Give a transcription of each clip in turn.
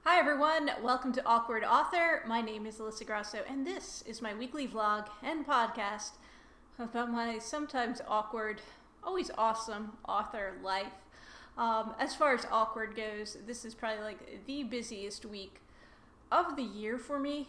Hi everyone, welcome to Awkward Author. My name is Alyssa Grasso, and this is my weekly vlog and podcast about my sometimes awkward, always awesome author life. As far as awkward goes, this is probably like the busiest week of the year for me,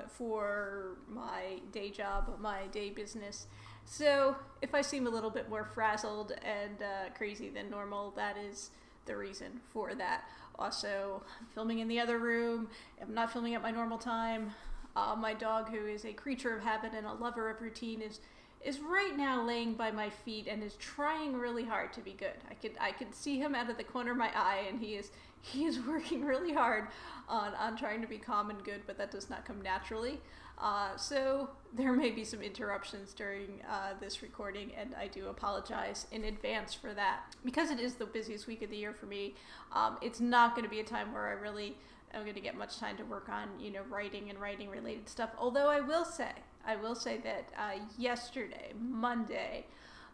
for my day job, my day business. So if I seem a little bit more frazzled and crazy than normal, that is the reason for that. Also, I'm filming in the other room. I'm not filming at my normal time. My dog, who is a creature of habit and a lover of routine, is right now laying by my feet and is trying really hard to be good. I could see him out of the corner of my eye, and he is working really hard on trying to be calm and good, but that does not come naturally. So there may be some interruptions during this recording, and I do apologize in advance for that. Because it is the busiest week of the year for me, it's not going to be a time where I really am going to get much time to work on, writing and writing related stuff. Although I will say that yesterday, Monday,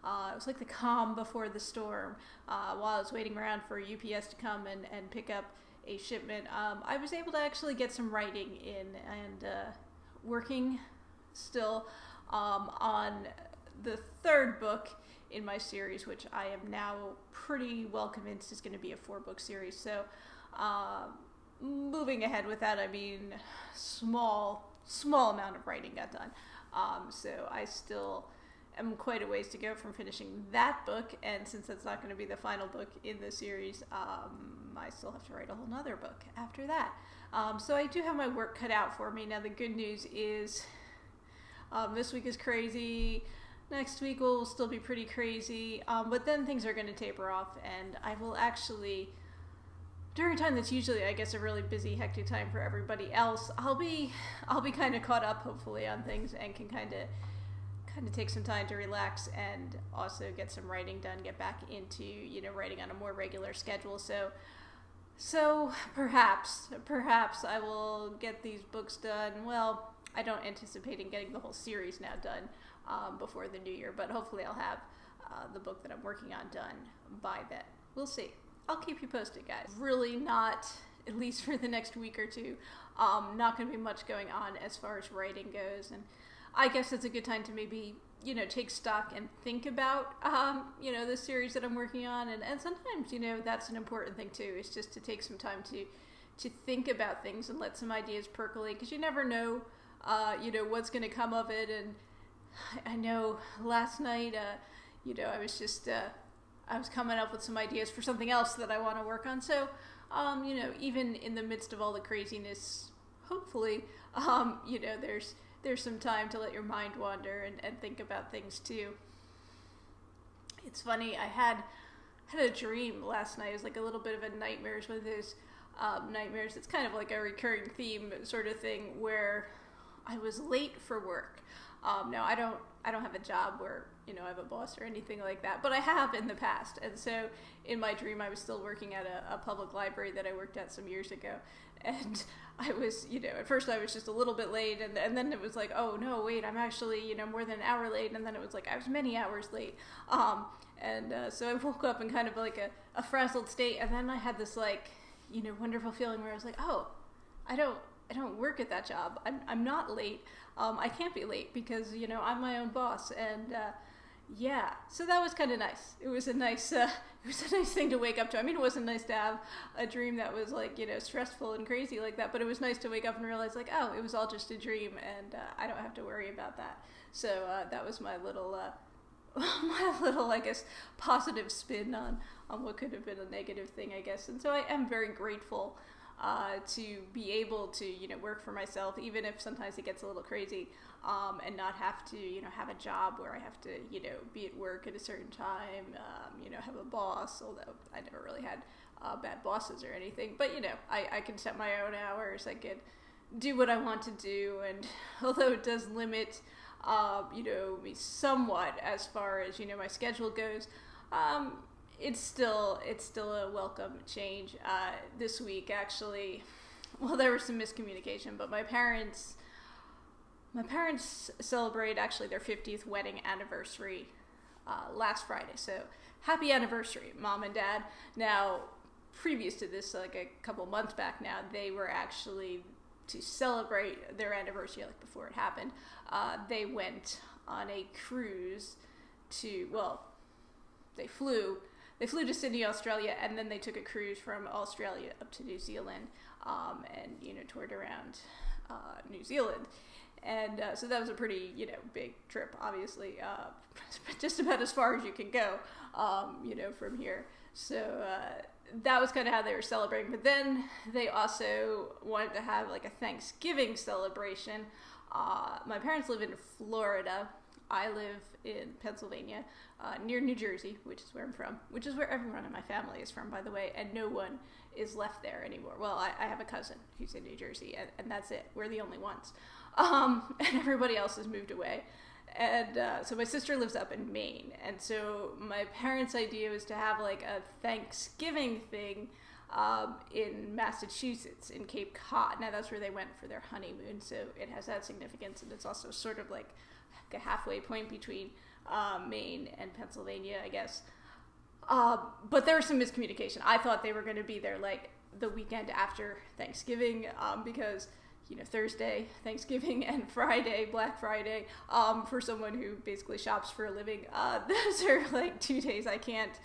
it was like the calm before the storm. While I was waiting around for UPS to come and pick up a shipment, I was able to actually get some writing in and working still on the third book in my series, which I am now pretty well convinced is going to be a 4-book series. So moving ahead with that, I mean, small amount of writing got done. So I still am quite a ways to go from finishing that book, and since that's not going to be the final book in the series, I still have to write a whole nother book after that. So I do have my work cut out for me. Now the good news is this week is crazy. Next week will still be pretty crazy, but then things are going to taper off, and I will actually, during a time that's usually, I guess, a really busy, hectic time for everybody else, I'll be kind of caught up, hopefully, on things, and can kind of take some time to relax and also get some writing done, get back into, writing on a more regular schedule. So perhaps I will get these books done. Well, I don't anticipate getting the whole series now done before the new year, but hopefully I'll have the book that I'm working on done by then. We'll see. I'll keep you posted, guys. Really not, at least for the next week or two, not going to be much going on as far as writing goes, and I guess it's a good time to maybe, take stock and think about, the series that I'm working on. And sometimes, that's an important thing too, is just to take some time to think about things and let some ideas percolate, because you never know, what's going to come of it. And I know last night, I was just, I was coming up with some ideas for something else that I want to work on. So, even in the midst of all the craziness, hopefully, there's some time to let your mind wander and think about things too. It's funny, I had a dream last night. It was like a little bit of a nightmares with his nightmares. It's kind of like a recurring theme sort of thing where I was late for work. Now I don't have a job where, I have a boss or anything like that, but I have in the past. And so in my dream, I was still working at a public library that I worked at some years ago. And I was, at first I was just a little bit late, and then it was like, oh no, wait, I'm actually, more than an hour late. And then it was like, I was many hours late. So I woke up in kind of like a frazzled state. And then I had this like, wonderful feeling where I was like, oh, I don't work at that job. I'm not late. I can't be late because, I'm my own boss. And, yeah, so that was kind of nice. It was a nice thing to wake up to. I mean, it wasn't nice to have a dream that was like, stressful and crazy like that, but it was nice to wake up and realize like, oh, it was all just a dream, and I don't have to worry about that. So that was my little, I guess, positive spin on what could have been a negative thing, I guess. And so I am very grateful to be able to, work for myself, even if sometimes it gets a little crazy, and not have to, have a job where I have to, be at work at a certain time, have a boss, although I never really had bad bosses or anything. But, I can set my own hours. I could do what I want to do. And although it does limit, me somewhat as far as, my schedule goes, it's still a welcome change. This week, actually, well, there was some miscommunication, but my parents celebrate actually their 50th wedding anniversary last Friday. So happy anniversary, Mom and Dad. Now, previous to this, like a couple months back now, they were actually, to celebrate their anniversary, like before it happened, they went on a cruise they flew to Sydney, Australia, and then they took a cruise from Australia up to New Zealand, and toured around New Zealand. And so that was a pretty, big trip, obviously, just about as far as you can go, from here. So that was kind of how they were celebrating. But then they also wanted to have like a Thanksgiving celebration. My parents live in Florida. I live in Pennsylvania, near New Jersey, which is where I'm from, which is where everyone in my family is from, by the way, and no one is left there anymore. Well, I have a cousin who's in New Jersey, and that's it. We're the only ones. And everybody else has moved away. And so my sister lives up in Maine, and so my parents' idea was to have like a Thanksgiving thing in Massachusetts, in Cape Cod. Now that's where they went for their honeymoon, so it has that significance, and it's also sort of like a halfway point between Maine and Pennsylvania, I guess. But there was some miscommunication. I thought they were going to be there like the weekend after Thanksgiving, because Thursday, Thanksgiving, and Friday, Black Friday, for someone who basically shops for a living, those are like 2 days I can't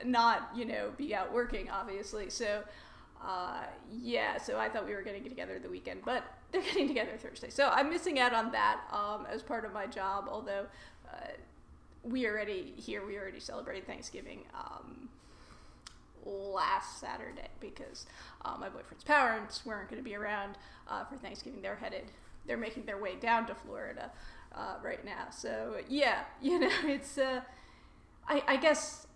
not, be out working, obviously. So, so I thought we were getting together the weekend, but they're getting together Thursday. So I'm missing out on that, as part of my job, although, we already celebrated Thanksgiving, last Saturday, because my boyfriend's parents weren't going to be around for Thanksgiving. They're making their way down to Florida right now. So it's I guess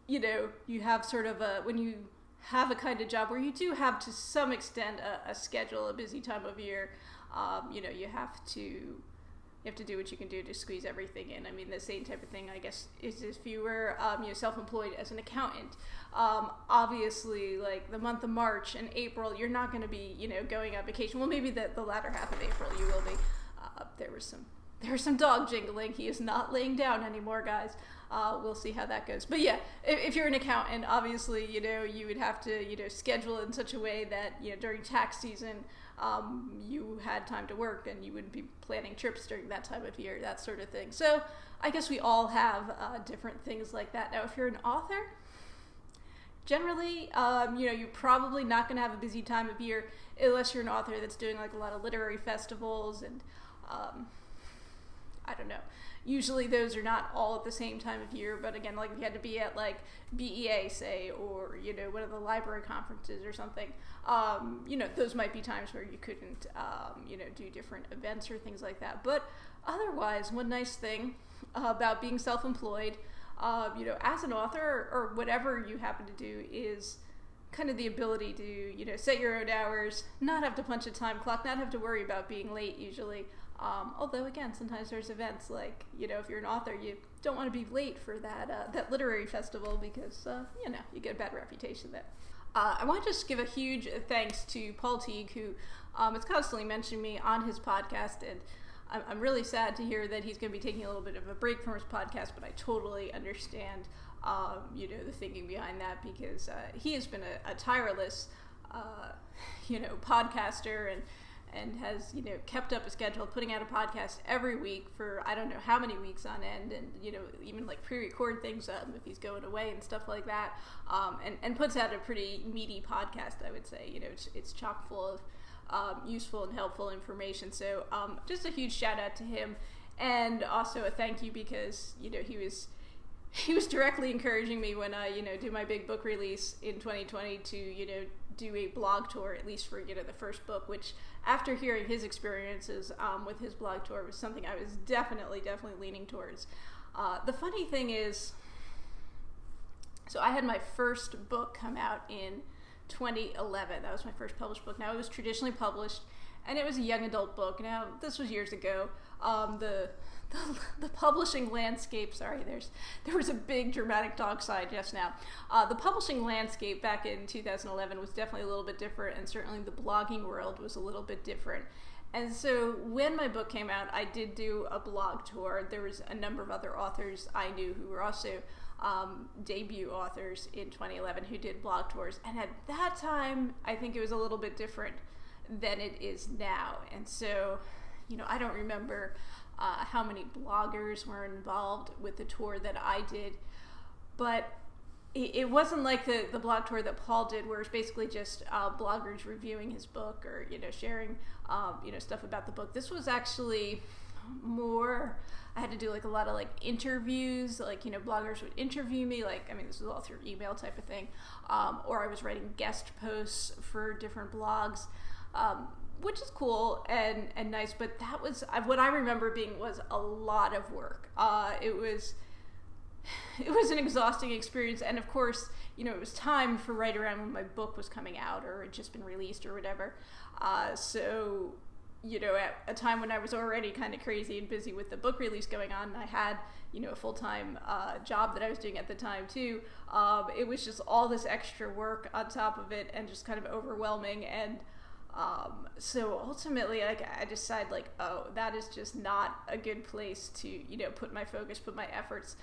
you have sort of when you have a kind of job where you do have to some extent a schedule, a busy time of year, you have to do what you can do to squeeze everything in. I mean, the same type of thing, I guess, is if you were self-employed as an accountant. Obviously, like the month of March and April, you're not going to be, going on vacation. Well, maybe the latter half of April you will be. There was some dog jingling. He is not laying down anymore, guys. We'll see how that goes. But yeah, if you're an accountant, obviously, you would have to, schedule it in such a way that, during tax season, you had time to work and you wouldn't be planning trips during that time of year, that sort of thing. So I guess we all have different things like that. Now, if you're an author, generally, you're probably not going to have a busy time of year unless you're an author that's doing like a lot of literary festivals, and I don't know. Usually those are not all at the same time of year, but again, like if you had to be at like BEA, say, or, one of the library conferences or something, those might be times where you couldn't, do different events or things like that. But otherwise, one nice thing about being self-employed, as an author or whatever you happen to do, is kind of the ability to, set your own hours, not have to punch a time clock, not have to worry about being late usually. Although again, sometimes there's events like, if you're an author, you don't want to be late for that literary festival because, you get a bad reputation there. I want to just give a huge thanks to Paul Teague, who is constantly mentioning me on his podcast, and I'm really sad to hear that he's going to be taking a little bit of a break from his podcast, but I totally understand, the thinking behind that, because he has been a tireless, podcaster, and has, kept up a schedule, putting out a podcast every week for I don't know how many weeks on end, and, even like pre-record things if he's going away and stuff like that, and puts out a pretty meaty podcast, I would say. It's chock full of useful and helpful information. So just a huge shout out to him, and also a thank you because, he was directly encouraging me when I, do my big book release in 2020 to, do a blog tour, at least for, the first book, which after hearing his experiences with his blog tour was something I was definitely leaning towards. The funny thing is, so I had my first book come out in 2011. That was my first published book. Now, it was traditionally published, and it was a young adult book. Now, this was years ago. The publishing landscape, there was a big dramatic dog sign just now. The publishing landscape back in 2011 was definitely a little bit different, and certainly the blogging world was a little bit different. And so when my book came out, I did do a blog tour. There was a number of other authors I knew who were also debut authors in 2011 who did blog tours. And at that time, I think it was a little bit different than it is now. And so, I don't remember how many bloggers were involved with the tour that I did, but it wasn't like the blog tour that Paul did, where it's basically just bloggers reviewing his book or sharing stuff about the book. This was actually more. I had to do like a lot of like interviews, like bloggers would interview me, this was all through email type of thing, or I was writing guest posts for different blogs, which is cool and nice. But that was what I remember was a lot of work. It was an exhausting experience, and of course, it was time for right around when my book was coming out or had just been released or whatever. So, at a time when I was already kind of crazy and busy with the book release going on, and I had, a full-time job that I was doing at the time too. It was just all this extra work on top of it, and just kind of overwhelming. And so ultimately, I decided, oh, that is just not a good place to, put my focus, put my efforts.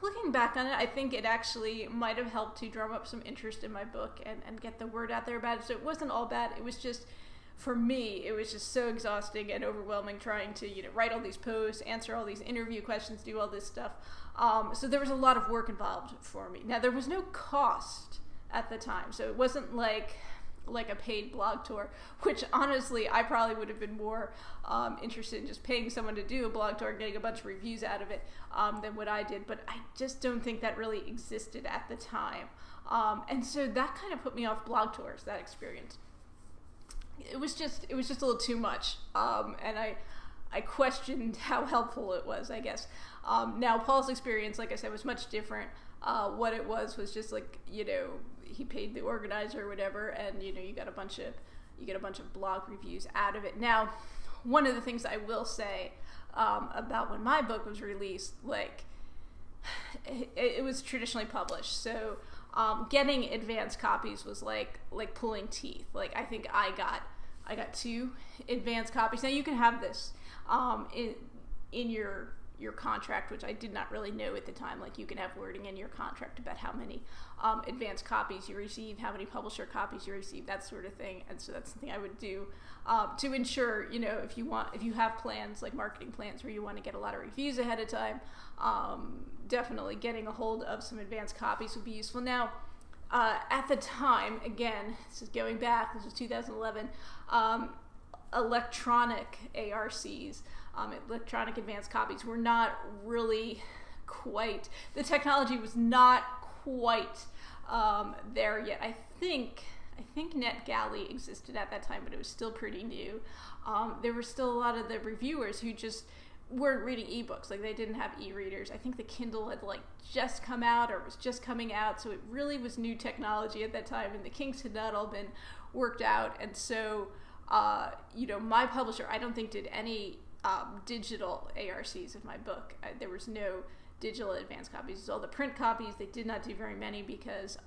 Looking back on it, I think it actually might have helped to drum up some interest in my book and get the word out there about it. So it wasn't all bad. It was just, for me, it was just so exhausting and overwhelming trying to, write all these posts, answer all these interview questions, do all this stuff. So there was a lot of work involved for me. Now, there was no cost at the time, so it wasn't like a paid blog tour, which honestly I probably would have been more interested in just paying someone to do a blog tour and getting a bunch of reviews out of it than what I did. But I just don't think that really existed at the time. And so that kind of put me off blog tours, that experience. It was just a little too much. And I questioned how helpful it was, I guess. Now, Paul's experience, like I said, was much different. What it was just he paid the organizer or whatever, and you get a bunch of blog reviews out of it. Now, one of the things I will say about when my book was released, it was traditionally published, so getting advance copies was like pulling teeth. I think I got 2 advance copies. Now you can have this in your contract, which I did not really know at the time. You can have wording in your contract about how many advance copies you receive, how many publisher copies you receive, that sort of thing. And so that's something I would do to ensure, if you have plans, like marketing plans, where you want to get a lot of reviews ahead of time, definitely getting a hold of some advance copies would be useful. Now, at the time, again, this is going back, this was 2011, electronic ARCs, electronic advance copies, were not really quite, the technology was not quite there yet. I think NetGalley existed at that time, but it was still pretty new. There were still a lot of the reviewers who just weren't reading ebooks. They didn't have e-readers. I think the Kindle had just come out or was just coming out, so it really was new technology at that time, and the kinks had not all been worked out. And so my publisher, I don't think, did any digital ARCs of my book. There was no digital advance copies. It was all the print copies. They did not do very many because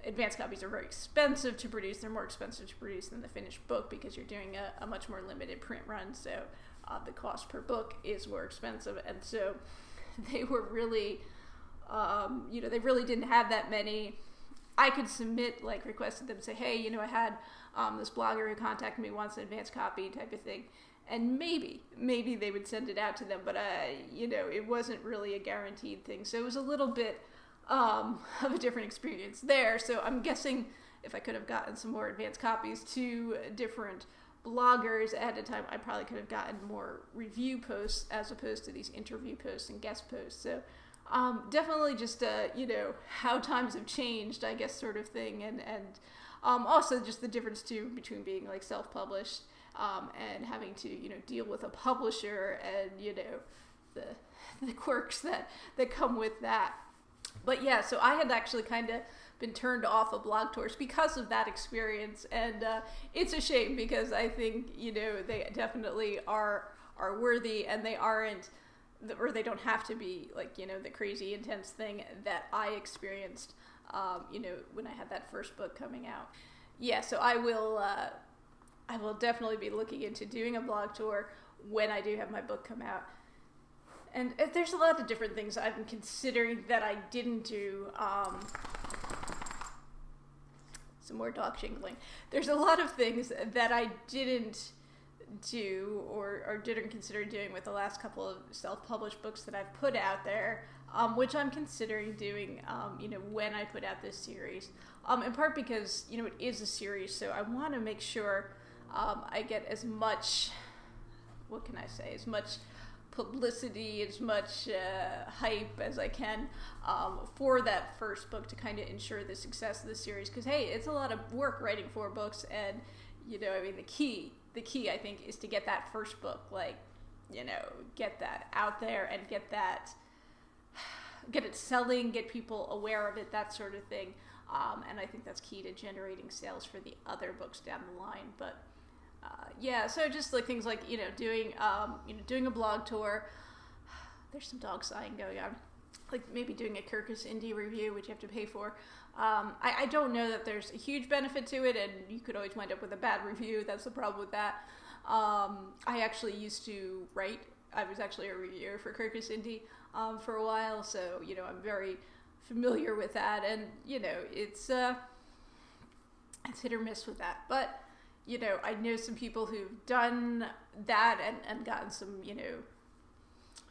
advance copies are very expensive to produce. They're more expensive to produce than the finished book because you're doing a much more limited print run. So the cost per book is more expensive. And so they were really, they really didn't have that many. I could submit, requested them, say, hey, I had this blogger who contacted me, wants an advance copy type of thing. And maybe they would send it out to them, but it wasn't really a guaranteed thing. So it was a little bit of a different experience there. So I'm guessing if I could have gotten some more advanced copies to different bloggers ahead of time, I probably could have gotten more review posts as opposed to these interview posts and guest posts. So definitely just how times have changed, I guess, sort of thing, and also just the difference too between being self-published and having to deal with a publisher and the quirks that come with that. But yeah, so I had actually kind of been turned off of blog tours because of that experience, and it's a shame because I think they definitely are worthy, and they aren't, or they don't have to be the crazy intense thing that I experienced when I had that first book coming out. Yeah, so I will definitely be looking into doing a blog tour when I do have my book come out. And there's a lot of different things I'm considering that I didn't do. Some more dog shingling. There's a lot of things that I didn't do or didn't consider doing with the last couple of self-published books that I've put out there, which I'm considering doing, when I put out this series. In part because, it is a series, so I want to make sure I get as much, as much publicity, as much hype as I can for that first book to kind of ensure the success of the series. Because, hey, it's a lot of work writing 4 books, and, the key, I think, is to get that first book, get that out there and get it selling, get people aware of it, that sort of thing. And I think that's key to generating sales for the other books down the line. But so just things like, doing a blog tour. There's some dog sighing going on. Like maybe doing a Kirkus Indie review, which you have to pay for. I don't know that there's a huge benefit to it, and you could always wind up with a bad review. That's the problem with that. I actually used to write. I was actually a reviewer for Kirkus Indie for a while, so, I'm very familiar with that, and, it's hit or miss with that. But, I know some people who've done that and gotten some,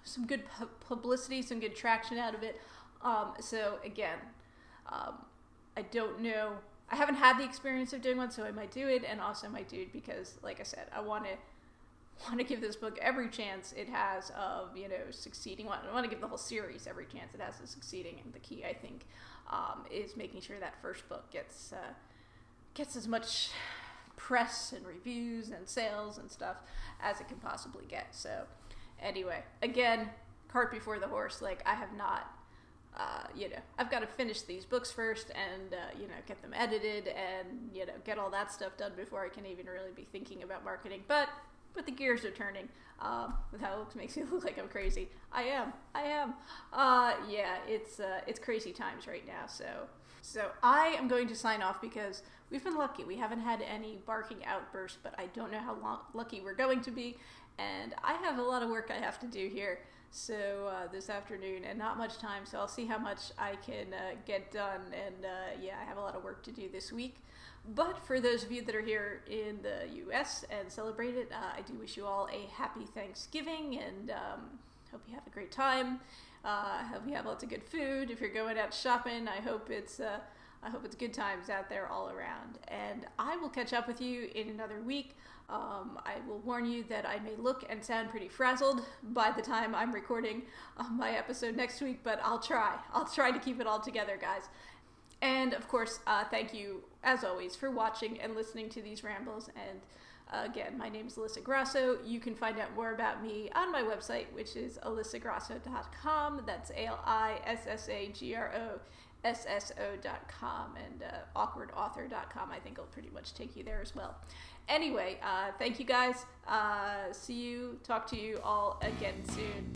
some good publicity, some good traction out of it. So again, I don't know. I haven't had the experience of doing one, so I might do it, and also might do it because, like I said, I want to give this book every chance it has of, succeeding. I want to give the whole series every chance it has of succeeding, and the key, I think, is making sure that first book gets as much press and reviews and sales and stuff as it can possibly get. So anyway, again, cart before the horse. I have not, I've got to finish these books first and, get them edited and, get all that stuff done before I can even really be thinking about marketing. But the gears are turning. With how it looks makes me look like I'm crazy. I am. It's crazy times right now. So I am going to sign off because we've been lucky. We haven't had any barking outbursts, but I don't know how lucky we're going to be. And I have a lot of work I have to do here. So this afternoon, and not much time, so I'll see how much I can get done, and I have a lot of work to do this week. But for those of you that are here in the U.S. and celebrate it, I do wish you all a happy Thanksgiving, and hope you have a great time. I hope you have lots of good food. If you're going out shopping, I hope it's good times out there all around. And I will catch up with you in another week. I will warn you that I may look and sound pretty frazzled by the time I'm recording my episode next week, but I'll try. I'll try to keep it all together, guys. And of course, thank you, as always, for watching and listening to these rambles. And again, my name is Alyssa Grasso. You can find out more about me on my website, which is alyssagrasso.com. That's ALISSAGROSSO.com, and awkwardauthor.com. I think will pretty much take you there as well. Anyway, thank you guys. Talk to you all again soon.